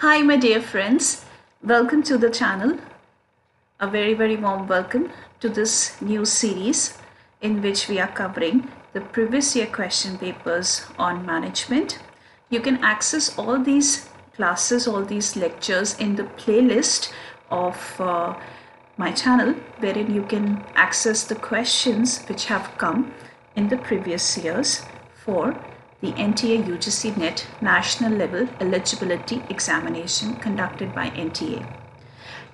Hi, my dear friends. Welcome to the channel. A very warm welcome to this new series in which we are covering the previous year question papers on management. You can access all these classes, all these lectures in the playlist of my channel, wherein you can access the questions which have come in the previous years for the NTA UGC NET National Level Eligibility Examination conducted by NTA.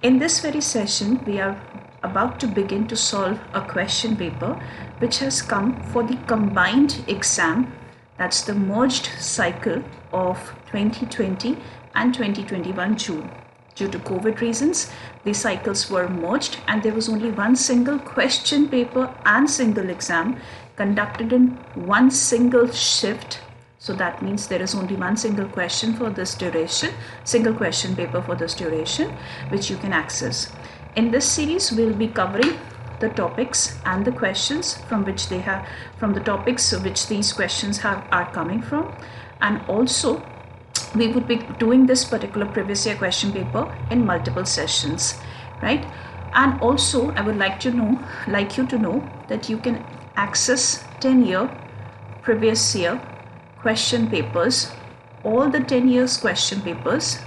In this very session, we are about to begin to solve a question paper which has come for the combined exam, that's the merged cycle of 2020 and 2021 June. Due to COVID reasons, the cycles were merged and there was only one single question paper and single exam conducted in one single shift. So that means there is only one single question for this duration, single question paper for this duration, which you can access. In this series, we'll be covering the topics and the questions from which from the topics which these questions are coming from, and also we would be doing this particular previous year question paper in multiple sessions, right? And also I would like you to know that you can access 10-year previous year question papers, all the 10 years question papers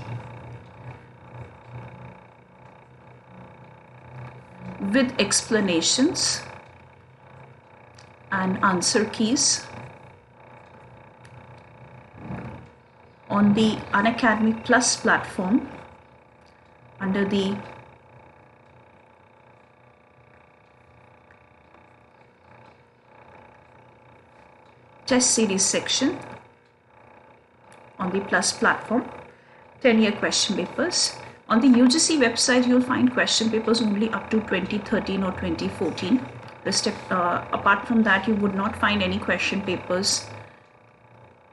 with explanations and answer keys on the Unacademy Plus platform under the test series section on the Plus platform, 10-year question papers. On the UGC website, you'll find question papers only up to 2013 or 2014. Apart from that, you would not find any question papers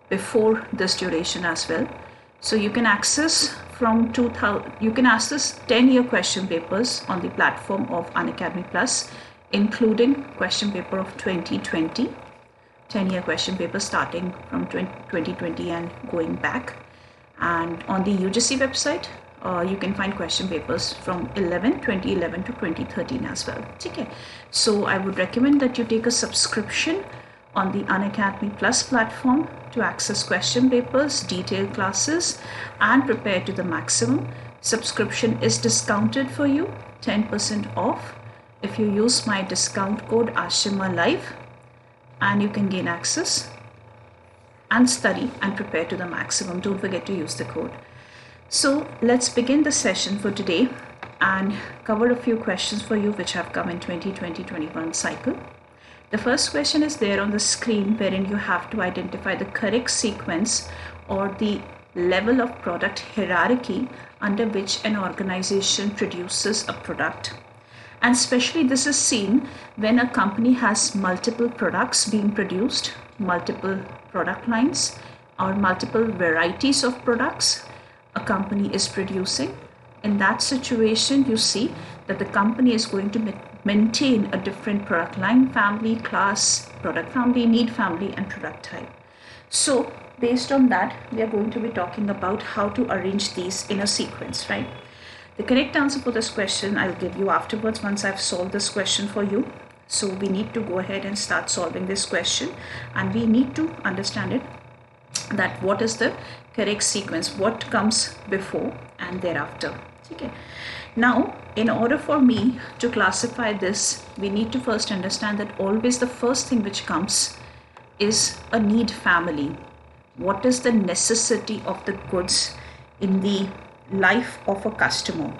before this duration as well. So you can access from 10-year question papers on the platform of Unacademy Plus, including question paper of 2020. 10-year question paper starting from 2020 and going back. And on the UGC website, you can find question papers from 2011 to 2013 as well. Okay. So I would recommend that you take a subscription on the Unacademy Plus platform to access question papers, detailed classes, and prepare to the maximum. Subscription is discounted for you, 10% off if you use my discount code Ashima Live, and you can gain access and study and prepare to the maximum. Don't forget to use the code. So let's begin the session for today and cover a few questions for you which have come in 2020-21 cycle. The first question is there on the screen, wherein you have to identify the correct sequence or the level of product hierarchy under which an organization produces a product. And especially this is seen when a company has multiple products being produced, multiple product lines or multiple varieties of products a company is producing. In that situation, you see that the company is going to maintain a different product line, family, class, product family, need family, and product type. So based on that, we are going to be talking about how to arrange these in a sequence, right? The correct answer for this question I'll give you afterwards once I've solved this question for you. So we need to go ahead and start solving this question, and we need to understand it, that what is the correct sequence, what comes before and thereafter. Okay. Now, in order for me to classify this, we need to first understand that always the first thing which comes is a need family. What is the necessity of the goods in the life of a customer?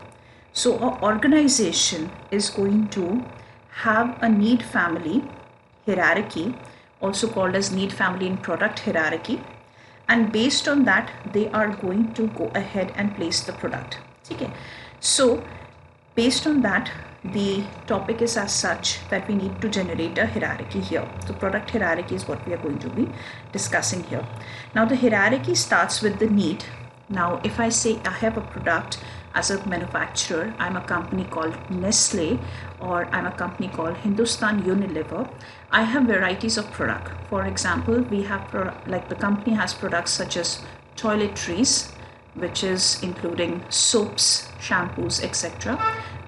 So an organization is going to have a need family hierarchy, also called as need family and product hierarchy, and based on that they are going to go ahead and place the product. Okay. So based on that, the topic is as such that we need to generate a hierarchy here. So product hierarchy is what we are going to be discussing here. Now the hierarchy starts with the need. Now if I say I have a product as a manufacturer, I'm a company called Nestle, or I'm a company called Hindustan Unilever, I have varieties of product. For example, we have like the company has products such as toiletries, which is including soaps, shampoos, etc.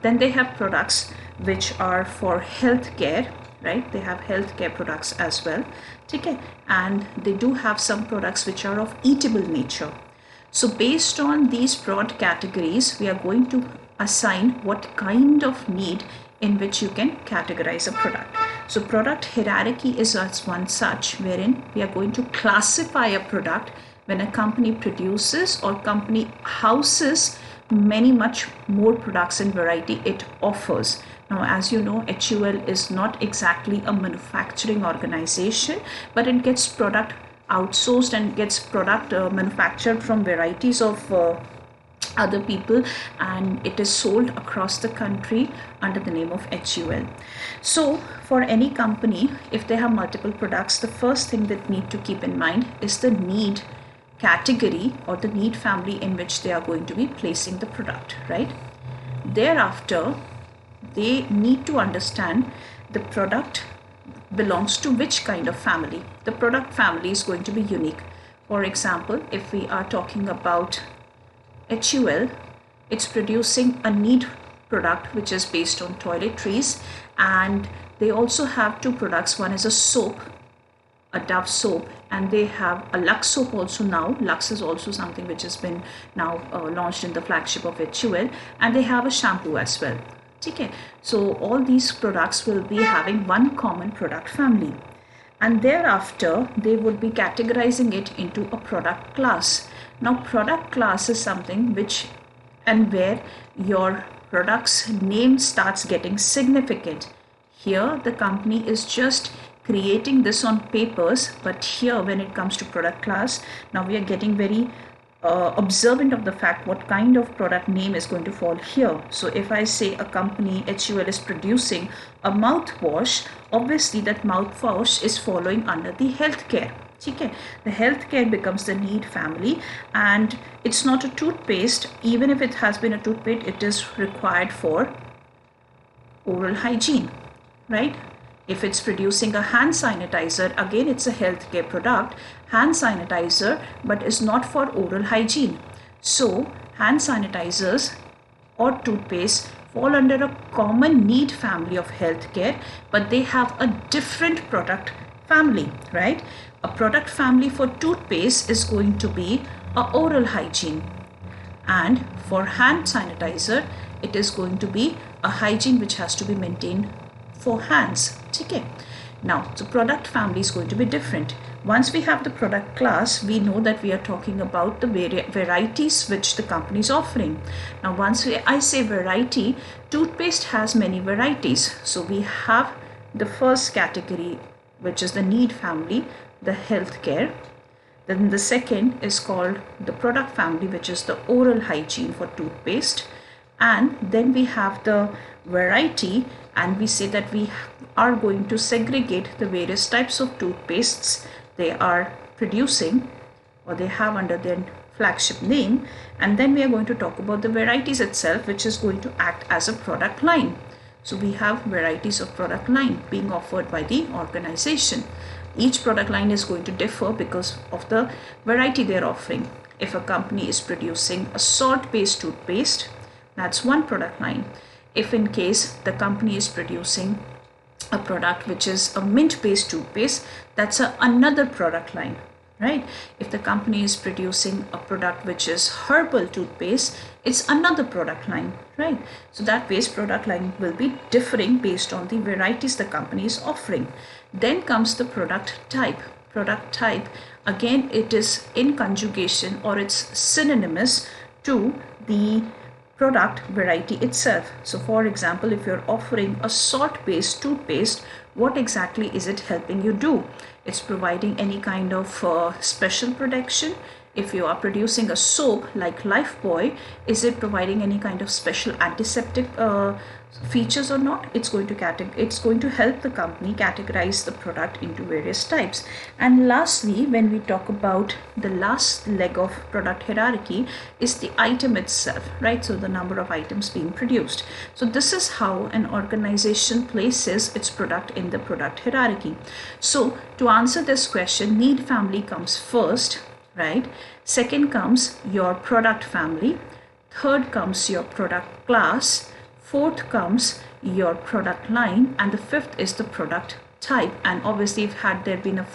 Then they have products which are for healthcare, right? They have healthcare products as well. Okay, and they do have some products which are of eatable nature. So based on these broad categories, we are going to assign what kind of need in which you can categorize a product. So product hierarchy is as one such wherein we are going to classify a product when a company produces or company houses much more products and variety it offers. Now, as you know, HUL is not exactly a manufacturing organization, but it gets product outsourced and gets product manufactured from varieties of other people, and it is sold across the country under the name of HUL. So for any company, if they have multiple products, the first thing that need to keep in mind is the need category or the need family in which they are going to be placing the product, right? Thereafter, they need to understand the product belongs to which kind of family. The product family is going to be unique. For example, if we are talking about HUL, it's producing a need product which is based on toiletries, and they also have two products. One is a soap, a Dove soap, and they have a Lux soap also now. Lux is also something which has been now launched in the flagship of HUL, and they have a shampoo as well. Okay, so all these products will be having one common product family, and thereafter they would be categorizing it into a product class. Now product class is something which and where your product's name starts getting significant. Here the company is just creating this on papers, but here when it comes to product class, now we are getting very observant of the fact what kind of product name is going to fall here. So if I say a company HUL is producing a mouthwash, obviously that mouthwash is following under the healthcare. Okay, the healthcare becomes the need family, and it's not a toothpaste. Even if it has been a toothpaste, it is required for oral hygiene, right? If it's producing a hand sanitizer, again it's a healthcare product, hand sanitizer, but is not for oral hygiene. So hand sanitizers or toothpaste fall under a common need family of healthcare, but they have a different product family, right? A product family for toothpaste is going to be a oral hygiene, and for hand sanitizer it is going to be a hygiene which has to be maintained for hands. Okay, now the product family is going to be different. Once we have the product class, we know that we are talking about the varieties which the company is offering. Now once I say variety, toothpaste has many varieties. So we have the first category, which is the need family, the healthcare. Then the second is called the product family, which is the oral hygiene for toothpaste. And then we have the variety, and we say that we are going to segregate the various types of toothpastes they are producing or they have under their flagship name, and then we are going to talk about the varieties itself, which is going to act as a product line. So we have varieties of product line being offered by the organization. Each product line is going to differ because of the variety they're offering. If a company is producing a salt-based toothpaste, that's one product line. If in case the company is producing a product which is a mint-based toothpaste, that's another product line, right? If the company is producing a product which is herbal toothpaste, it's another product line, right? So that waste product line will be differing based on the varieties the company is offering. Then comes the product type. Product type, again, it is in conjugation or it's synonymous to the product variety itself. So for example, if you're offering a salt-based toothpaste, what exactly is it helping you do? It's providing any kind of special protection. If you are producing a soap like Lifebuoy, is it providing any kind of special antiseptic features or not? It's going to help the company categorize the product into various types. And lastly, when we talk about the last leg of product hierarchy, is the item itself, right? So the number of items being produced. So this is how an organization places its product in the product hierarchy. So to answer this question, need family comes first, right? Second comes your product family. Third comes your product class. Fourth comes your product line, and the fifth is the product type. And obviously, if had there been a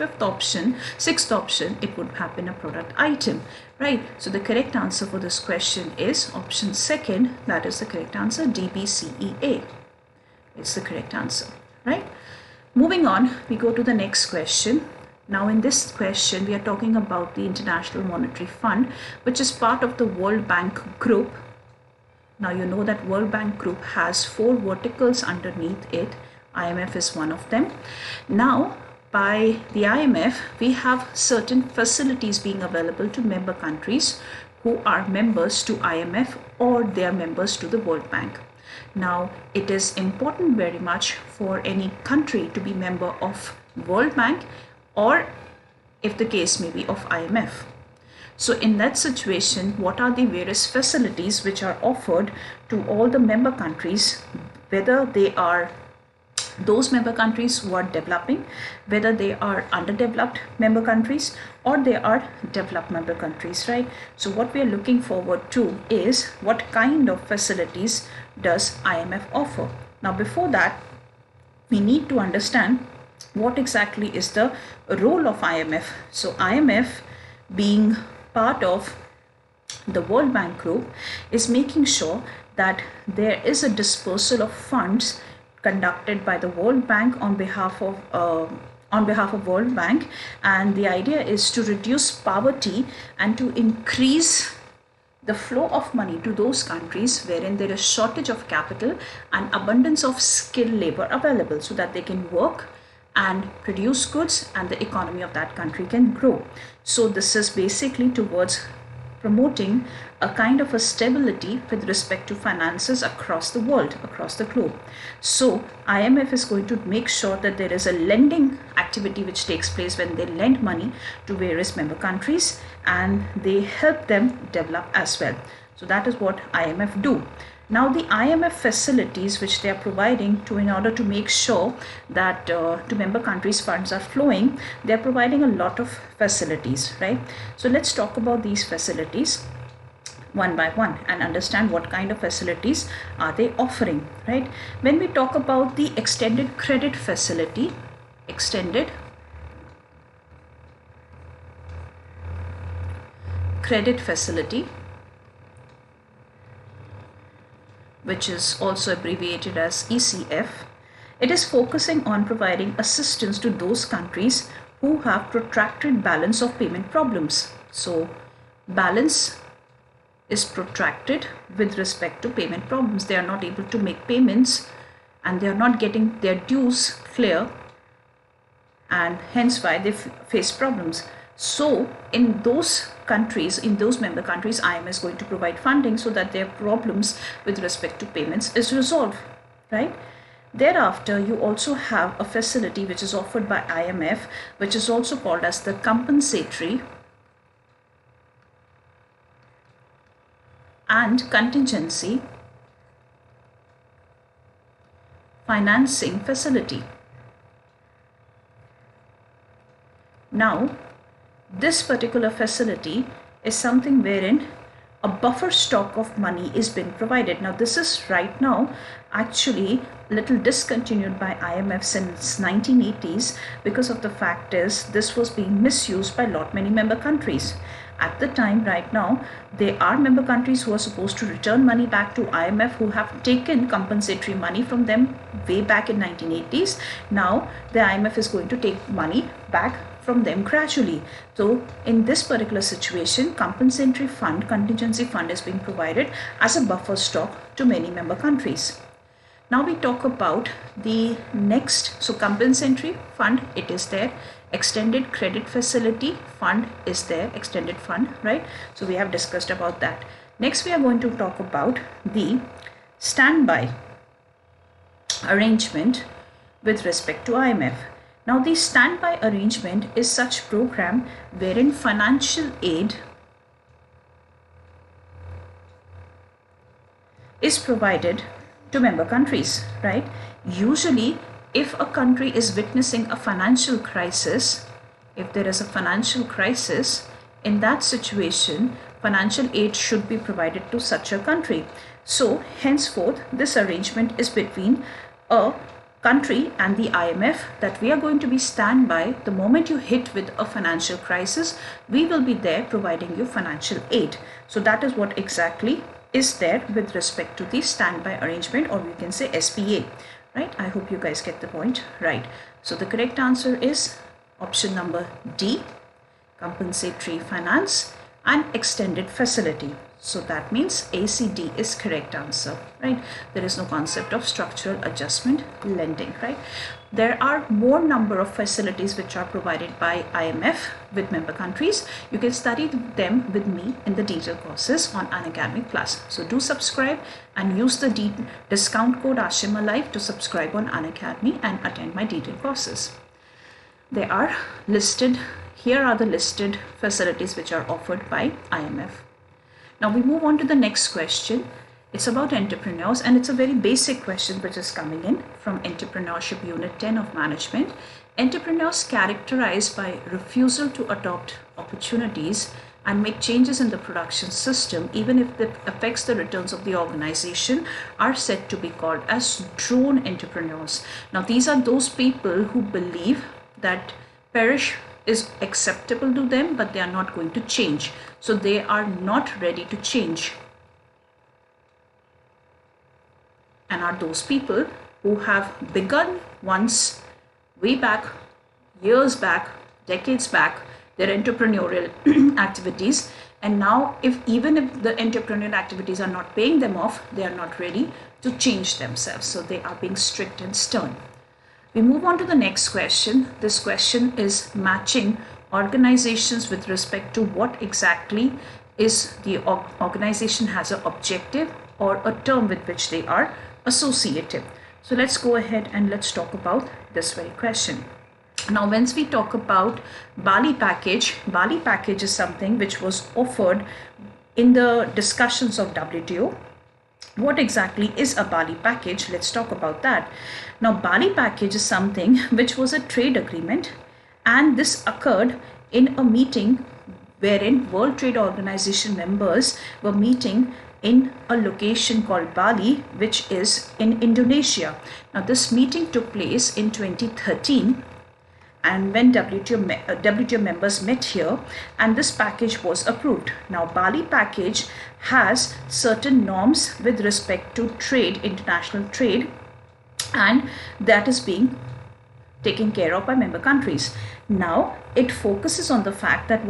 sixth option, it would have been a product item, right? So the correct answer for this question is option second. That is the correct answer. DBCEA is the correct answer, right? Moving on, we go to the next question. Now in this question, we are talking about the International Monetary Fund, which is part of the World Bank Group. Now you know that World Bank Group has 4 verticals underneath it. IMF is one of them. Now, by the IMF, we have certain facilities being available to member countries who are members to IMF or they are members to the World Bank. Now, it is important very much for any country to be member of World Bank or, if the case may be, of IMF. So in that situation, what are the various facilities which are offered to all the member countries, whether they are those member countries who are developing, whether they are underdeveloped member countries, or they are developed member countries, right? So what we are looking forward to is what kind of facilities does IMF offer. Now before that, we need to understand what exactly is the role of IMF. So IMF, being part of the World Bank Group, is making sure that there is a dispersal of funds conducted by the World Bank on behalf of World Bank, and the idea is to reduce poverty and to increase the flow of money to those countries wherein there is shortage of capital and abundance of skilled labor available, so that they can work and produce goods and the economy of that country can grow. So this is basically towards promoting a kind of a stability with respect to finances across the world, across the globe. So IMF is going to make sure that there is a lending activity which takes place when they lend money to various member countries, and they help them develop as well. So that is what IMF do. Now the IMF facilities which they are providing in order to make sure that to member countries funds are flowing, they are providing a lot of facilities, right? So let's talk about these facilities one by one and understand what kind of facilities are they offering, right? When we talk about the extended credit facility, which is also abbreviated as ECF, it is focusing on providing assistance to those countries who have protracted balance of payment problems. So balance is protracted with respect to payment problems. They are not able to make payments and they are not getting their dues clear, and hence why they face problems. So in those countries, in those member countries, IMF is going to provide funding so that their problems with respect to payments is resolved, right? Thereafter, you also have a facility which is offered by IMF, which is also called as the compensatory and contingency financing facility. Now, this particular facility is something wherein a buffer stock of money is being provided. Now, this is right now actually a little discontinued by IMF since 1980s, because of the fact is this was being misused by many member countries. At the time, right now, there are member countries who are supposed to return money back to IMF who have taken compensatory money from them way back in 1980s. Now, the IMF is going to take money back from them gradually. So in this particular situation, compensatory fund, contingency fund is being provided as a buffer stock to many member countries. Now we talk about the next. So compensatory fund, it is there. Extended credit facility fund is there, extended fund, right? So we have discussed about that. Next we are going to talk about the standby arrangement with respect to IMF. Now, the standby arrangement is such program wherein financial aid is provided to member countries, right? Usually, if a country is witnessing a financial crisis, if there is a financial crisis, In that situation, financial aid should be provided to such a country. So henceforth, this arrangement is between a country and the IMF, that we are going to be standby. The moment you hit with a financial crisis, we will be there providing you financial aid. So that is what exactly is there with respect to the standby arrangement, or we can say SPA, right? I hope you guys get the point, right? So the correct answer is option number D, compensatory finance and extended facility. So that means ACD is correct answer, right? There is no concept of structural adjustment lending, right? There are more number of facilities which are provided by IMF with member countries. You can study them with me in the detailed courses on Unacademy Plus. So do subscribe and use the discount code Ashima Live to subscribe on Unacademy and attend my detailed courses. They are listed. Here are the listed facilities which are offered by IMF. Now we move on to the next question. It's about entrepreneurs, and it's a very basic question which is coming in from Entrepreneurship Unit 10 of Management. Entrepreneurs characterized by refusal to adopt opportunities and make changes in the production system, even if it affects the returns of the organization, are said to be called as drone entrepreneurs. Now these are those people who believe that perish is acceptable to them, but they are not going to change. So they are not ready to change, and are those people who have begun once way back, years back, decades back, their entrepreneurial activities, and now even if the entrepreneurial activities are not paying them off, they are not ready to change themselves. So they are being strict and stern. We move on to the next question. This question is matching organizations with respect to what exactly is the organization has an objective or a term with which they are associated. So let's go ahead and let's talk about this very question. Now, once we talk about Bali package is something which was offered in the discussions of WTO. What exactly is a Bali package? Let's talk about that. Now, Bali package is something which was a trade agreement, and this occurred in a meeting wherein World Trade Organization members were meeting in a location called Bali, which is in Indonesia. Now, this meeting took place in 2013, and when WTO members met here, and this package was approved. Now, Bali package has certain norms with respect to trade, international trade, and that is being taken care of by member countries. Now, it focuses on the fact that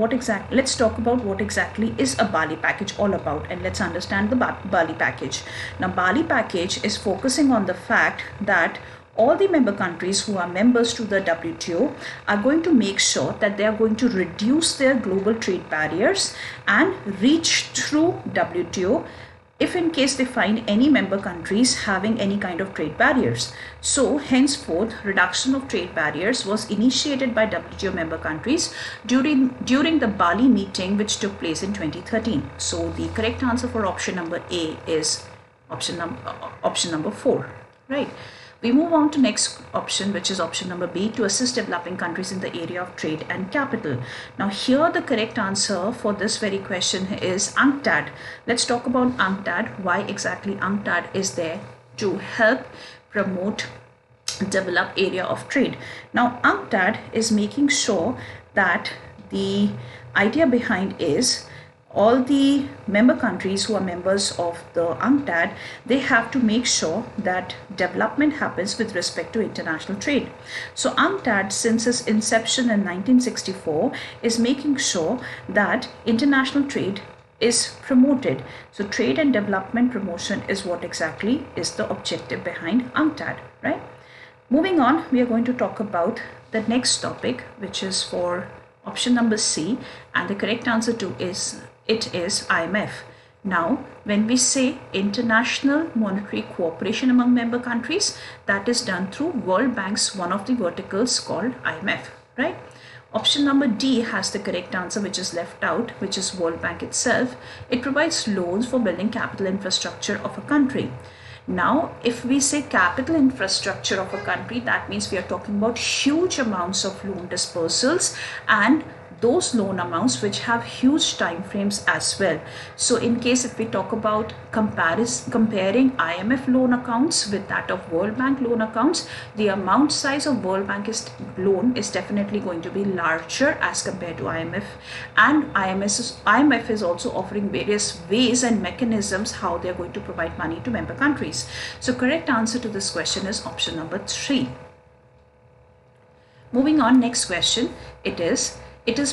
let's talk about what exactly is a Bali package all about, and let's understand the Bali package. Now, Bali package is focusing on the fact that all the member countries who are members to the WTO are going to make sure that they are going to reduce their global trade barriers and reach through WTO if in case they find any member countries having any kind of trade barriers. So henceforth, reduction of trade barriers was initiated by WTO member countries during the Bali meeting, which took place in 2013. So the correct answer for option number A is option number 4, right? We move on to next option, which is option number B, to assist developing countries in the area of trade and capital. Now here the correct answer for this very question is UNCTAD. Let's talk about UNCTAD. Why exactly UNCTAD is there to help promote develop area of trade. Now UNCTAD is making sure that the idea behind is all the member countries who are members of the UNCTAD, they have to make sure that development happens with respect to international trade. So UNCTAD, since its inception in 1964, is making sure that international trade is promoted. So trade and development promotion is what exactly is the objective behind UNCTAD, right? Moving on, we are going to talk about the next topic, which is for option number C, and the correct answer to is IMF. Now, when we say international monetary cooperation among member countries, that is done through World Bank's one of the verticals called IMF, right? Option number D has the correct answer, which is left out, which is World Bank itself. It provides loans for building capital infrastructure of a country. Now, if we say capital infrastructure of a country, that means we are talking about huge amounts of loan dispersals and those loan amounts which have huge time frames as well. So in case if we talk about comparing IMF loan accounts with that of World Bank loan accounts, the amount size of World Bank loan is definitely going to be larger as compared to IMF, and IMF is also offering various ways and mechanisms how they're going to provide money to member countries. So correct answer to this question is option number 3. Moving on, next question, it is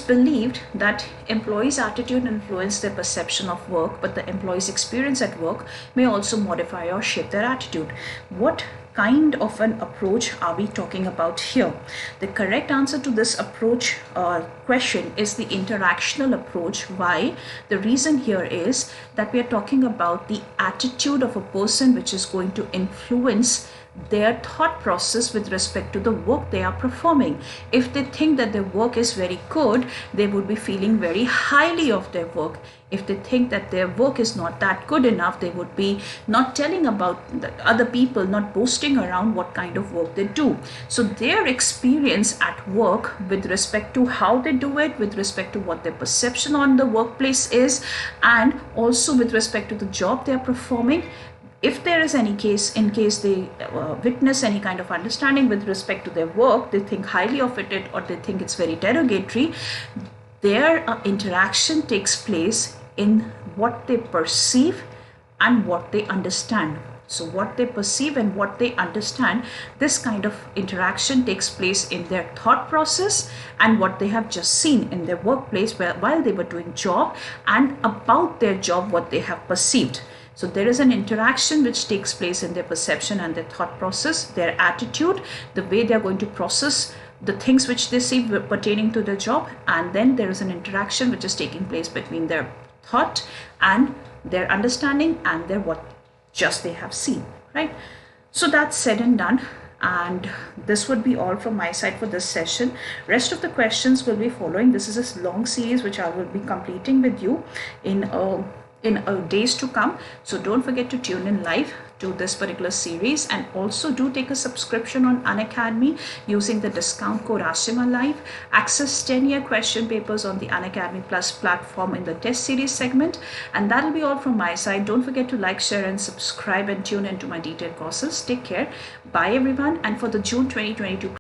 believed that employees' attitude influence their perception of work, but the employees' experience at work may also modify or shape their attitude. What kind of an approach are we talking about here? The correct answer to this approach question is the interactional approach. Why? The reason here is that we are talking about the attitude of a person which is going to influence their thought process with respect to the work they are performing. If they think that their work is very good, they would be feeling very highly of their work. If they think that their work is not that good enough, they would be not telling about the other people, not boasting around what kind of work they do. So their experience at work with respect to how they do it, with respect to what their perception on the workplace is, and also with respect to the job they are performing, if there is any case, in case they witness any kind of understanding with respect to their work, they think highly of it or they think it's very derogatory, their interaction takes place in what they perceive and what they understand. So what they perceive and what they understand, this kind of interaction takes place in their thought process and what they have just seen in their workplace while they were doing job, and about their job what they have perceived. So there is an interaction which takes place in their perception and their thought process, their attitude, the way they are going to process the things which they see pertaining to their job, and then there is an interaction which is taking place between their thought and their understanding and their what just they have seen, right? So that's said and done, and this would be all from my side for this session. Rest of the questions will be following. This is a long series which I will be completing with you in days to come. So don't forget to tune in live to this particular series, and also do take a subscription on Unacademy using the discount code Ashima Live. Access 10-year question papers on the Unacademy Plus platform in the test series segment. And that'll be all from my side. Don't forget to like, share and subscribe and tune into my detailed courses. Take care. Bye everyone. And for the June 2022